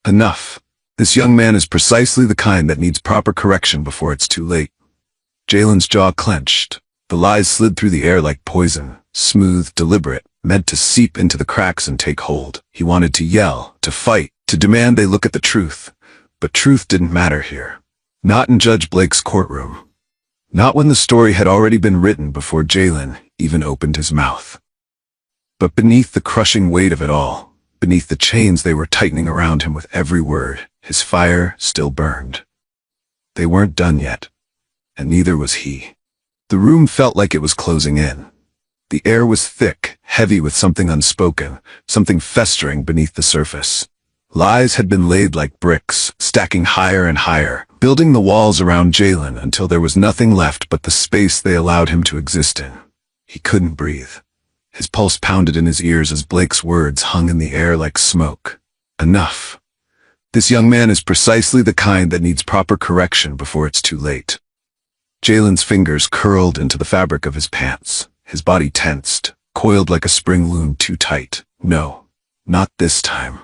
"Enough. This young man is precisely the kind that needs proper correction before it's too late." Jalen's jaw clenched. The lies slid through the air like poison, smooth, deliberate, meant to seep into the cracks and take hold. He wanted to yell, to fight, to demand they look at the truth. But truth didn't matter here. Not in Judge Blake's courtroom. Not when the story had already been written before Jalen even opened his mouth. But beneath the crushing weight of it all, beneath the chains they were tightening around him with every word, his fire still burned. They weren't done yet, and neither was he. The room felt like it was closing in. The air was thick, heavy with something unspoken, something festering beneath the surface. Lies had been laid like bricks, stacking higher and higher, building the walls around Jalen until there was nothing left but the space they allowed him to exist in. He couldn't breathe. His pulse pounded in his ears as Blake's words hung in the air like smoke. "Enough. This young man is precisely the kind that needs proper correction before it's too late." Jalen's fingers curled into the fabric of his pants. His body tensed, coiled like a spring loom too tight. No, not this time.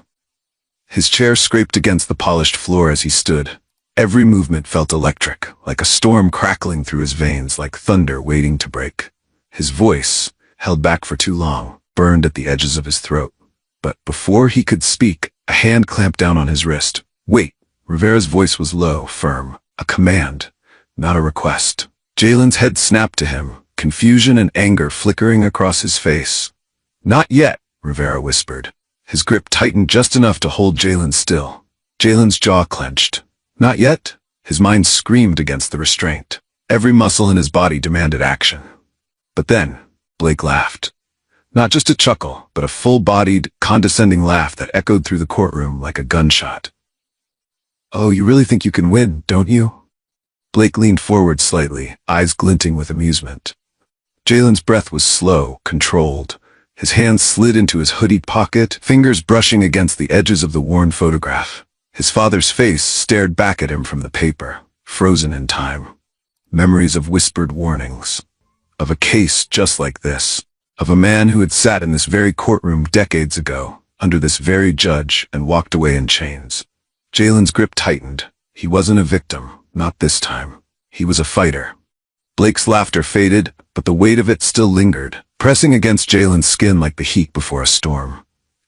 His chair scraped against the polished floor as he stood. Every movement felt electric, like a storm crackling through his veins, like thunder waiting to break. His voice, held back for too long, burned at the edges of his throat. But before he could speak, a hand clamped down on his wrist. "Wait." Rivera's voice was low, firm, a command, not a request. Jalen's head snapped to him, confusion and anger flickering across his face. "Not yet," Rivera whispered. His grip tightened just enough to hold Jalen still. Jalen's jaw clenched. "Not yet?" His mind screamed against the restraint. Every muscle in his body demanded action. But then, Blake laughed. Not just a chuckle, but a full-bodied, condescending laugh that echoed through the courtroom like a gunshot. "Oh, you really think you can win, don't you?" Blake leaned forward slightly, eyes glinting with amusement. Jalen's breath was slow, controlled. His hands slid into his hoodie pocket, fingers brushing against the edges of the worn photograph. His father's face stared back at him from the paper, frozen in time. Memories of whispered warnings. Of a case just like this. Of a man who had sat in this very courtroom decades ago, under this very judge, and walked away in chains. Jalen's grip tightened. He wasn't a victim, not this time. He was a fighter. Blake's laughter faded, but the weight of it still lingered, pressing against Jalen's skin like the heat before a storm.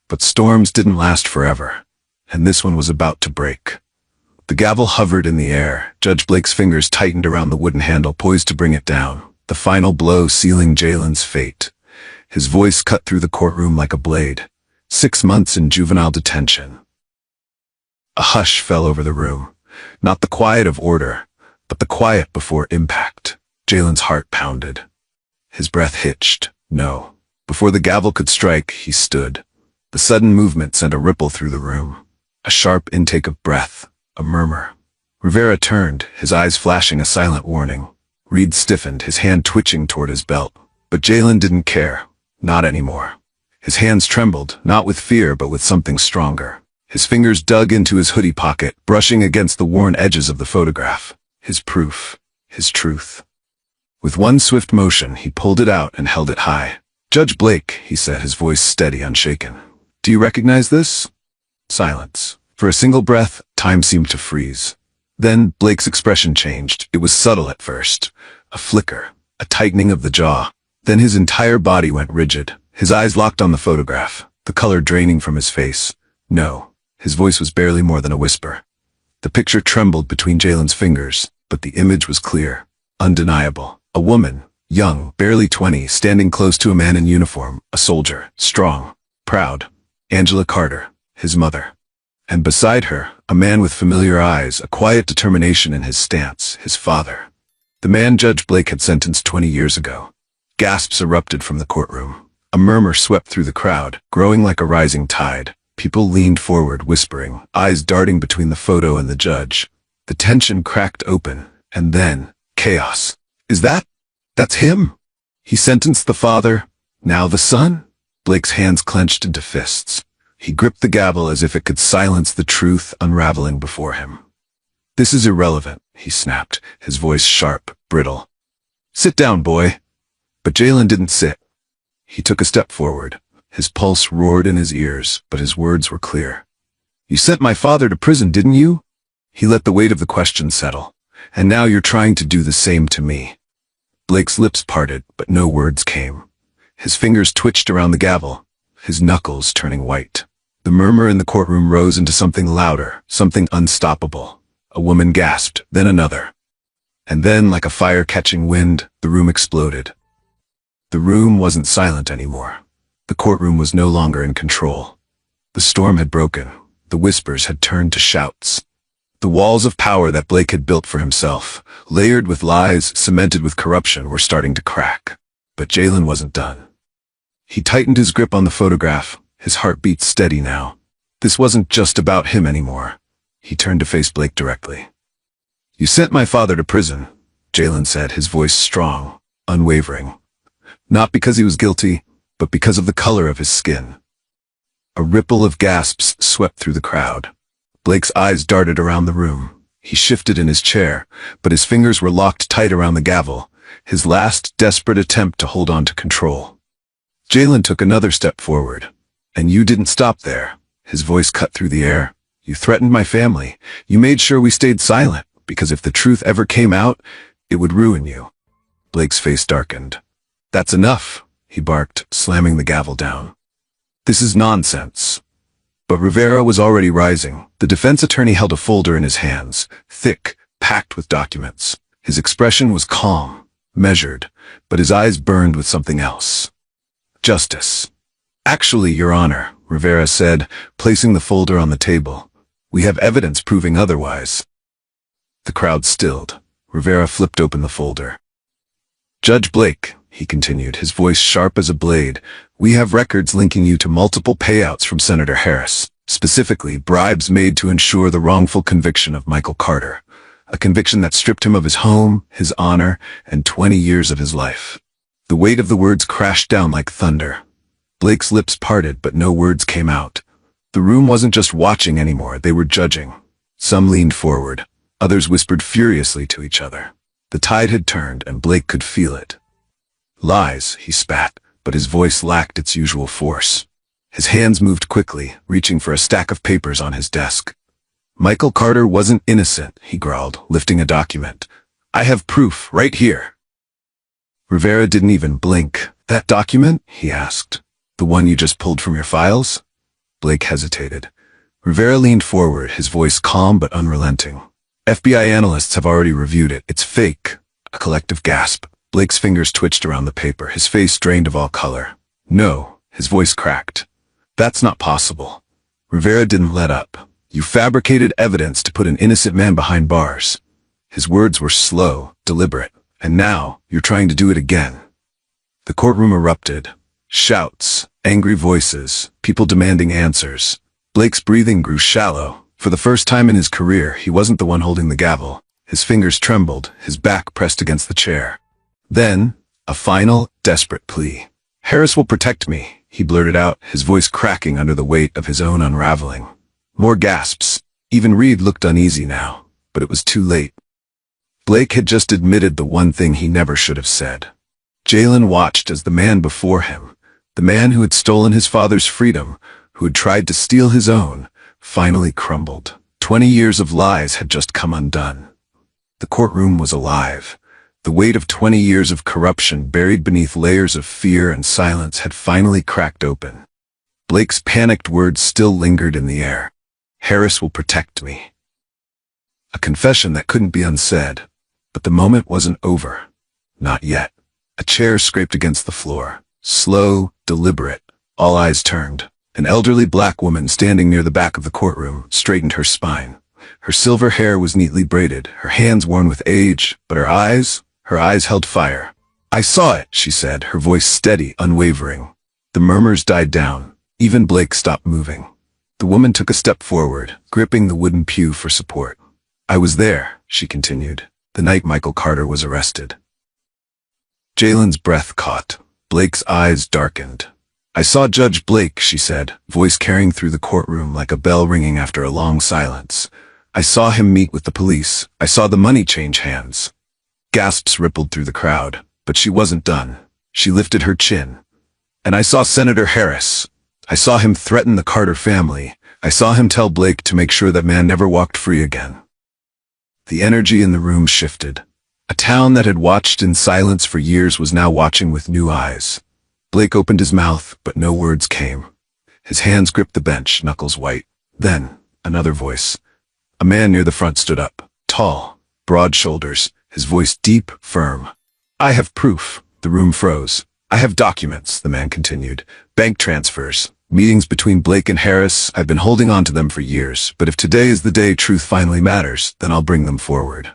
But storms didn't last forever, and this one was about to break. The gavel hovered in the air. Judge Blake's fingers tightened around the wooden handle, poised to bring it down, the final blow sealing Jalen's fate. His voice cut through the courtroom like a blade. 6 months in juvenile detention. A hush fell over the room. Not the quiet of order, but the quiet before impact. Jalen's heart pounded. His breath hitched. No. Before the gavel could strike, he stood. The sudden movement sent a ripple through the room. A sharp intake of breath. A murmur. Rivera turned, his eyes flashing a silent warning. Reed stiffened, his hand twitching toward his belt. But Jalen didn't care. Not anymore. His hands trembled, not with fear but with something stronger. His fingers dug into his hoodie pocket, brushing against the worn edges of the photograph. His proof. His truth. With one swift motion, he pulled it out and held it high. "Judge Blake," he said, his voice steady, unshaken. "Do you recognize this?" Silence. For a single breath, time seemed to freeze. Then Blake's expression changed. It was subtle at first. A flicker. A tightening of the jaw. Then his entire body went rigid. His eyes locked on the photograph, the color draining from his face. "No." His voice was barely more than a whisper. The picture trembled between Jalen's fingers, but the image was clear. Undeniable. A woman, young, barely 20, standing close to a man in uniform, a soldier, strong, proud. Angela Carter, his mother. And beside her, a man with familiar eyes, a quiet determination in his stance, his father. The man Judge Blake had sentenced 20 years ago. Gasps erupted from the courtroom. A murmur swept through the crowd, growing like a rising tide. People leaned forward, whispering, eyes darting between the photo and the judge. The tension cracked open, and then, chaos. That's him? He sentenced the father, now the son? Blake's hands clenched into fists. He gripped the gavel as if it could silence the truth unraveling before him. "This is irrelevant," he snapped, his voice sharp, brittle. "Sit down, boy." But Jalen didn't sit. He took a step forward. His pulse roared in his ears, but his words were clear. "You sent my father to prison, didn't you?" He let the weight of the question settle. "And now you're trying to do the same to me." Blake's lips parted, but no words came. His fingers twitched around the gavel, his knuckles turning white. The murmur in the courtroom rose into something louder, something unstoppable. A woman gasped, then another. And then, like a fire-catching wind, the room exploded. The room wasn't silent anymore. The courtroom was no longer in control. The storm had broken. The whispers had turned to shouts. The walls of power that Blake had built for himself, layered with lies, cemented with corruption, were starting to crack. But Jalen wasn't done. He tightened his grip on the photograph, his heartbeat steady now. This wasn't just about him anymore. He turned to face Blake directly. "You sent my father to prison," Jalen said, his voice strong, unwavering. "Not because he was guilty, but because of the color of his skin." A ripple of gasps swept through the crowd. Blake's eyes darted around the room. He shifted in his chair, but his fingers were locked tight around the gavel, his last desperate attempt to hold on to control. Jalen took another step forward. "And you didn't stop there." His voice cut through the air. "You threatened my family. You made sure we stayed silent, because if the truth ever came out, it would ruin you." Blake's face darkened. "That's enough," he barked, slamming the gavel down. "This is nonsense." But Rivera was already rising. The defense attorney held a folder in his hands, thick, packed with documents. His expression was calm, measured, but his eyes burned with something else. Justice. Actually, Your Honor, Rivera said, placing the folder on the table. We have evidence proving otherwise. The crowd stilled. Rivera flipped open the folder. Judge Blake, he continued, his voice sharp as a blade, we have records linking you to multiple payouts from Senator Harris, specifically bribes made to ensure the wrongful conviction of Michael Carter, a conviction that stripped him of his home, his honor, and 20 years of his life. The weight of the words crashed down like thunder. Blake's lips parted, but no words came out. The room wasn't just watching anymore, they were judging. Some leaned forward. Others whispered furiously to each other. The tide had turned, and Blake could feel it. Lies, he spat, but his voice lacked its usual force. His hands moved quickly, reaching for a stack of papers on his desk. Michael Carter wasn't innocent, he growled, lifting a document. I have proof, right here. Rivera didn't even blink. That document? He asked. The one you just pulled from your files? Blake hesitated. Rivera leaned forward, his voice calm but unrelenting. FBI analysts have already reviewed it. It's fake. A collective gasp. Blake's fingers twitched around the paper, his face drained of all color. No, his voice cracked. That's not possible. Rivera didn't let up. You fabricated evidence to put an innocent man behind bars. His words were slow, deliberate, and now you're trying to do it again. The courtroom erupted. Shouts, angry voices, people demanding answers. Blake's breathing grew shallow. For the first time in his career, he wasn't the one holding the gavel. His fingers trembled, his back pressed against the chair. Then, a final, desperate plea. Harris will protect me, he blurted out, his voice cracking under the weight of his own unraveling. More gasps. Even Reed looked uneasy now, but it was too late. Blake had just admitted the one thing he never should have said. Jalen watched as the man before him, the man who had stolen his father's freedom, who had tried to steal his own, finally crumbled. 20 years of lies had just come undone. The courtroom was alive. The weight of 20 years of corruption buried beneath layers of fear and silence had finally cracked open. Blake's panicked words still lingered in the air. Harris will protect me. A confession that couldn't be unsaid, but the moment wasn't over. Not yet. A chair scraped against the floor. Slow, deliberate. All eyes turned. An elderly black woman standing near the back of the courtroom straightened her spine. Her silver hair was neatly braided, her hands worn with age, but her eyes held fire. I saw it, she said, her voice steady, unwavering. The murmurs died down. Even Blake stopped moving. The woman took a step forward, gripping the wooden pew for support. I was there, she continued, the night Michael Carter was arrested. Jalen's breath caught. Blake's eyes darkened. I saw Judge Blake, she said, voice carrying through the courtroom like a bell ringing after a long silence. I saw him meet with the police. I saw the money change hands. Gasps rippled through the crowd, but she wasn't done. She lifted her chin. And I saw Senator Harris. I saw him threaten the Carter family. I saw him tell Blake to make sure that man never walked free again. The energy in the room shifted. A town that had watched in silence for years was now watching with new eyes. Blake opened his mouth, but no words came. His hands gripped the bench, knuckles white. Then, another voice. A man near the front stood up, tall, broad shoulders, his voice deep, firm. I have proof. The room froze. I have documents, the man continued. Bank transfers, meetings between Blake and Harris. I've been holding on to them for years, but if today is the day truth finally matters, then I'll bring them forward.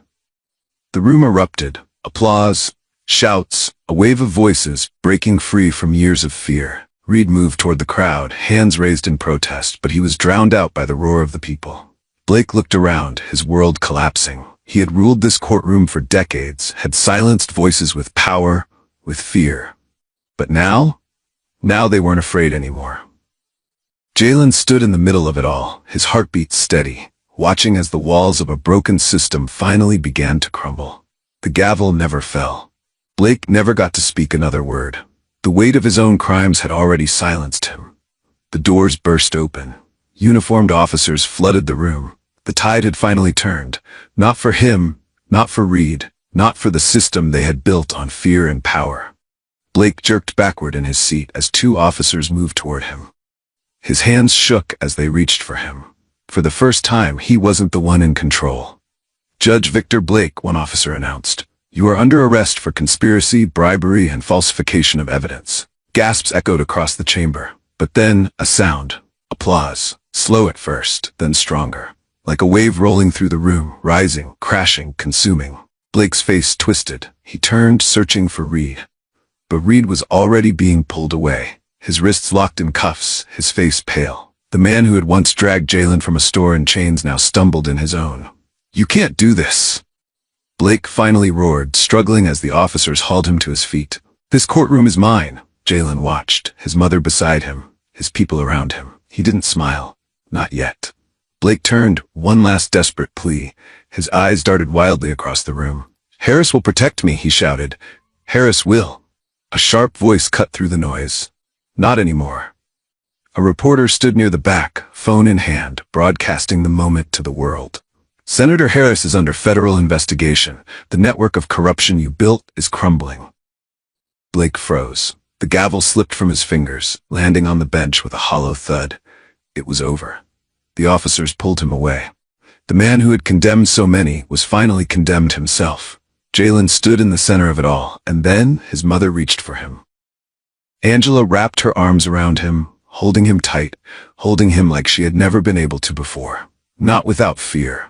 The room erupted. Applause, shouts, a wave of voices breaking free from years of fear. Reed moved toward the crowd, hands raised in protest, but he was drowned out by the roar of the people. Blake looked around, his world collapsing. He had ruled this courtroom for decades, had silenced voices with power, with fear. But now they weren't afraid anymore. Jalen stood in the middle of it all, his heartbeat steady, watching as the walls of a broken system finally began to crumble. The gavel never fell. Blake never got to speak another word. The weight of his own crimes had already silenced him. The doors burst open. Uniformed officers flooded the room. The tide had finally turned. Not for him, not for Reed, not for the system they had built on fear and power. Blake jerked backward in his seat as two officers moved toward him. His hands shook as they reached for him. For the first time, he wasn't the one in control. Judge Victor Blake, one officer announced. You are under arrest for conspiracy, bribery, and falsification of evidence. Gasps echoed across the chamber. But then, a sound. Applause. Slow at first, then stronger. Like a wave rolling through the room, rising, crashing, consuming. Blake's face twisted. He turned, searching for Reed. But Reed was already being pulled away. His wrists locked in cuffs, his face pale. The man who had once dragged Jalen from a store in chains now stumbled in his own. "You can't do this!" Blake finally roared, struggling as the officers hauled him to his feet. "This courtroom is mine." Jalen watched, his mother beside him, his people around him. He didn't smile. Not yet. Blake turned, one last desperate plea. His eyes darted wildly across the room. "Harris will protect me," he shouted. "Harris will." A sharp voice cut through the noise. "Not anymore." A reporter stood near the back, phone in hand, broadcasting the moment to the world. "Senator Harris is under federal investigation. The network of corruption you built is crumbling." Blake froze. The gavel slipped from his fingers, landing on the bench with a hollow thud. It was over. The officers pulled him away. The man who had condemned so many was finally condemned himself. Jalen stood in the center of it all, and then his mother reached for him. Angela wrapped her arms around him, holding him tight, holding him like she had never been able to before. Not without fear.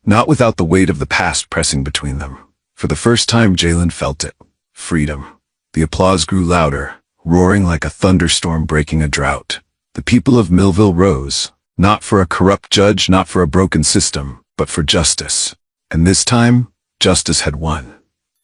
Not without the weight of the past pressing between them. For the first time, Jalen felt it. Freedom. The applause grew louder, roaring like a thunderstorm breaking a drought. The people of Millville rose, not for a corrupt judge, not for a broken system, but for justice. And this time, justice had won.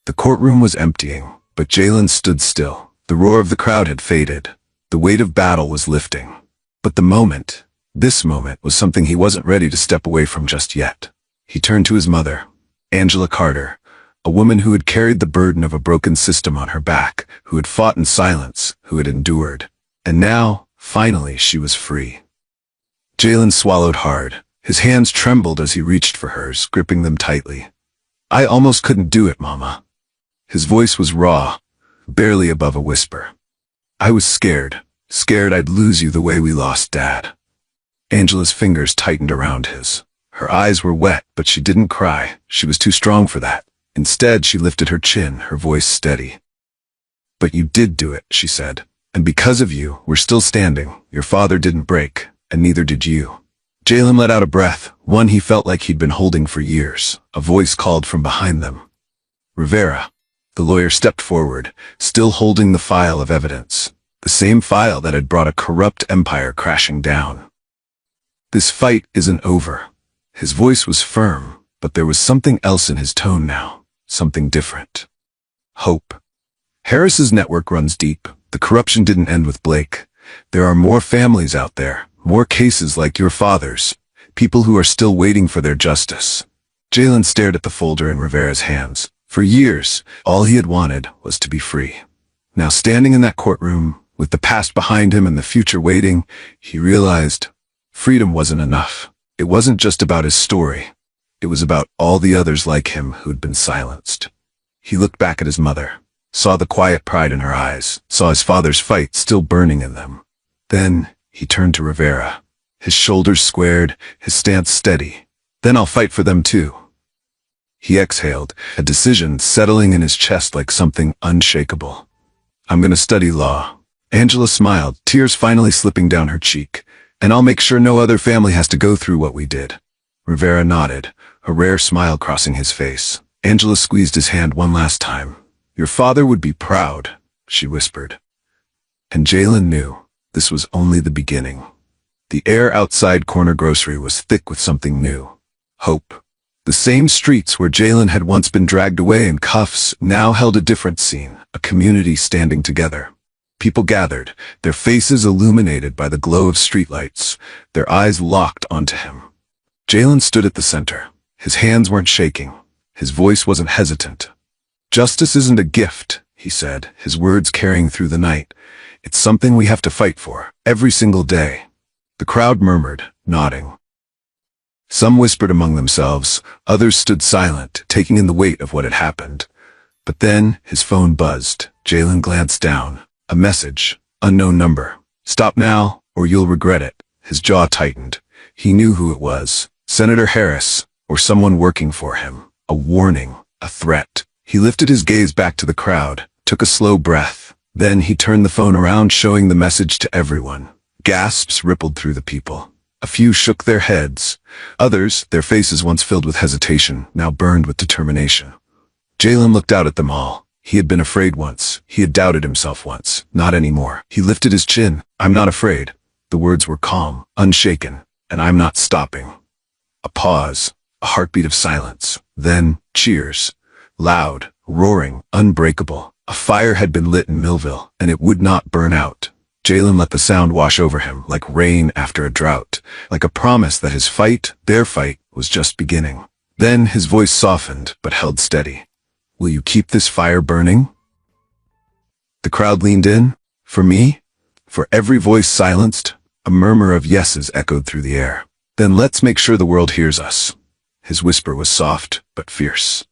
The courtroom was emptying, but Jalen stood still. The roar of the crowd had faded. The weight of battle was lifting. But the moment, this moment, was something he wasn't ready to step away from just yet. He turned to his mother, Angela Carter, a woman who had carried the burden of a broken system on her back, who had fought in silence, who had endured. And now, finally, she was free. Jalen swallowed hard. His hands trembled as he reached for hers, gripping them tightly. "I almost couldn't do it, Mama." His voice was raw, barely above a whisper. "I was scared I'd lose you the way we lost Dad." Angela's fingers tightened around his. Her eyes were wet, but she didn't cry. She was too strong for that. Instead, she lifted her chin, her voice steady. "But you did do it," she said. "And because of you, we're still standing. Your father didn't break, and neither did you." Jalen let out a breath, one he felt like he'd been holding for years. A voice called from behind them. "Rivera." The lawyer stepped forward, still holding the file of evidence. The same file that had brought a corrupt empire crashing down. "This fight isn't over." His voice was firm, but there was something else in his tone now. Something different. Hope. Harris's network runs deep. The corruption didn't end with Blake. There are more families out there, more cases like your father's, people who are still waiting for their justice. Jalen stared at the folder in Rivera's hands. For years, all he had wanted was to be free. Now standing in that courtroom, with the past behind him and the future waiting, he realized freedom wasn't enough. It wasn't just about his story. It was about all the others like him who'd been silenced. He looked back at his mother, saw the quiet pride in her eyes, saw his father's fight still burning in them. Then he turned to Rivera, his shoulders squared, his stance steady. "Then I'll fight for them too." He exhaled, a decision settling in his chest like something unshakable. "I'm going to study law." Angela smiled, tears finally slipping down her cheek. "And I'll make sure no other family has to go through what we did." Rivera nodded, a rare smile crossing his face. Angela squeezed his hand one last time. "Your father would be proud," she whispered. And Jalen knew this was only the beginning. The air outside Corner Grocery was thick with something new. Hope. The same streets where Jalen had once been dragged away in cuffs now held a different scene, a community standing together. People gathered, their faces illuminated by the glow of streetlights, their eyes locked onto him. Jalen stood at the center. His hands weren't shaking. His voice wasn't hesitant. "Justice isn't a gift," he said, his words carrying through the night. "It's something we have to fight for, every single day." The crowd murmured, nodding. Some whispered among themselves, others stood silent, taking in the weight of what had happened. But then his phone buzzed. Jalen glanced down. A message. Unknown number. "Stop now, or you'll regret it." His jaw tightened. He knew who it was. Senator Harris, or someone working for him. A warning, a threat. He lifted his gaze back to the crowd, took a slow breath. Then he turned the phone around, showing the message to everyone. Gasps rippled through the people. A few shook their heads. Others, their faces once filled with hesitation, now burned with determination. Jalen looked out at them all. He had been afraid once. He had doubted himself once. Not anymore. He lifted his chin. I'm not afraid. The words were calm, unshaken, and I'm not stopping. A pause, a heartbeat of silence. Then, cheers. Loud, roaring, unbreakable. A fire had been lit in Millville, and it would not burn out. Jalen let the sound wash over him, like rain after a drought, like a promise that his fight, their fight, was just beginning. Then his voice softened, but held steady. Will you keep this fire burning? The crowd leaned in. For me? For every voice silenced, a murmur of yeses echoed through the air. Then let's make sure the world hears us. His whisper was soft, but fierce.